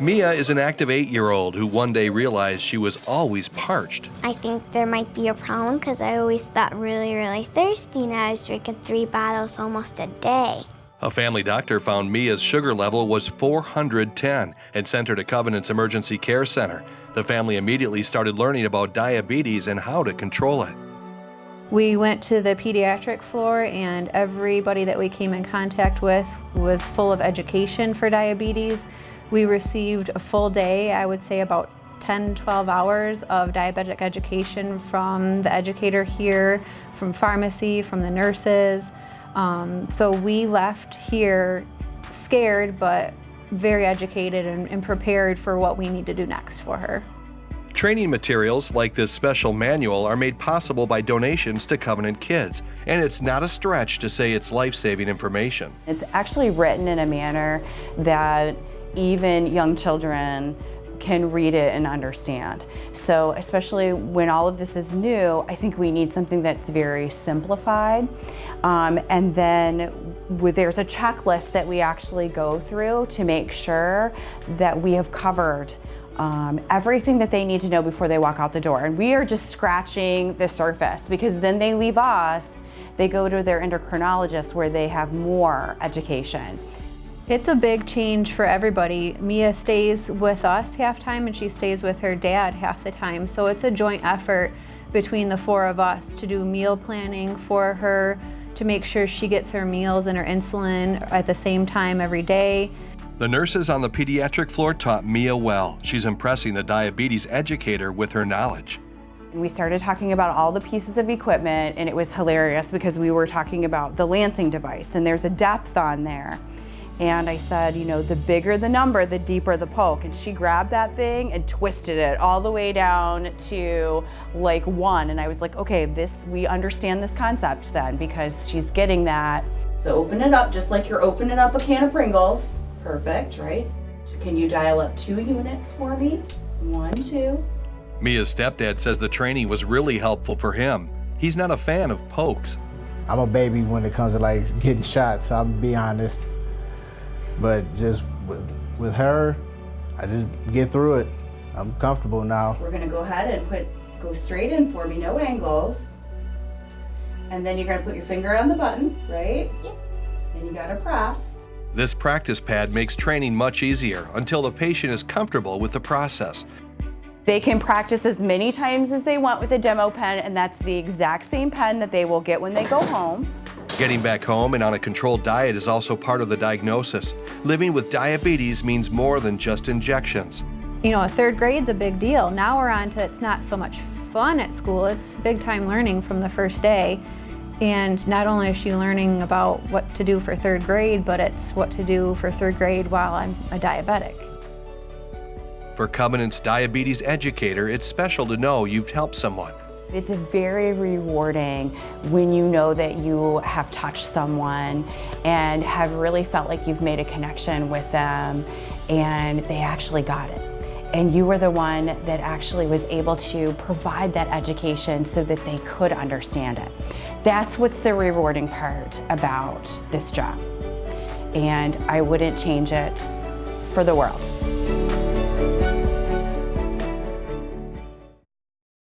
Mia is an active 8-year-old who one day realized she was always parched. I think there might be a problem because I always thought really thirsty, and I was drinking 3 bottles almost a day. A family doctor found Mia's sugar level was 410 and sent her to Covenant's Emergency Care Center. The family immediately started learning about diabetes and how to control it. We went to the pediatric floor, and everybody that we came in contact with was full of education for diabetes. We received a full day, I would say about 10-12 hours of diabetic education from the educator here, from pharmacy, from the nurses. So we left here scared but very educated and prepared for what we need to do next for her. Training materials like this special manual are made possible by donations to Covenant Kids, and it's not a stretch to say it's life-saving information. It's actually written in a manner that even young children can read it and understand. So especially when all of this is new, I think we need something that's very simplified. And then there's a checklist that we actually go through to make sure that we have covered everything that they need to know before they walk out the door. And we are just scratching the surface, because then they leave us, they go to their endocrinologist where they have more education. It's a big change for everybody. Mia stays with us half time and she stays with her dad half the time. So it's a joint effort between the 4 of us to do meal planning for her, to make sure she gets her meals and her insulin at the same time every day. The nurses on the pediatric floor taught Mia well. She's impressing the diabetes educator with her knowledge. We started talking about all the pieces of equipment, and it was hilarious because we were talking about the lancing device, and there's a depth on there. And I said, you know, the bigger the number, the deeper the poke. And she grabbed that thing and twisted it all the way down to like 1. And I was like, okay, we understand this concept then, because she's getting that. So open it up just like you're opening up a can of Pringles. Perfect, right? Can you dial up 2 units for me? 1, 2. Mia's stepdad says the training was really helpful for him. He's not a fan of pokes. I'm a baby when it comes to like getting shots, so I'm gonna be honest. But just with her, I just get through it. I'm comfortable now. We're gonna go ahead and go straight in for me, no angles. And then you're gonna put your finger on the button, right? Yep. And you gotta press. This practice pad makes training much easier until the patient is comfortable with the process. They can practice as many times as they want with a demo pen, and that's the exact same pen that they will get when they go home. Getting back home and on a controlled diet is also part of the diagnosis. Living with diabetes means more than just injections. You know, 3rd grade's a big deal. Now we're on to it's not so much fun at school, it's big time learning from the first day. And not only is she learning about what to do for 3rd grade, but it's what to do for 3rd grade while I'm a diabetic. For Covenant's diabetes educator, it's special to know you've helped someone. It's very rewarding when you know that you have touched someone and have really felt like you've made a connection with them and they actually got it. And you were the one that actually was able to provide that education so that they could understand it. That's what's the rewarding part about this job. And I wouldn't change it for the world.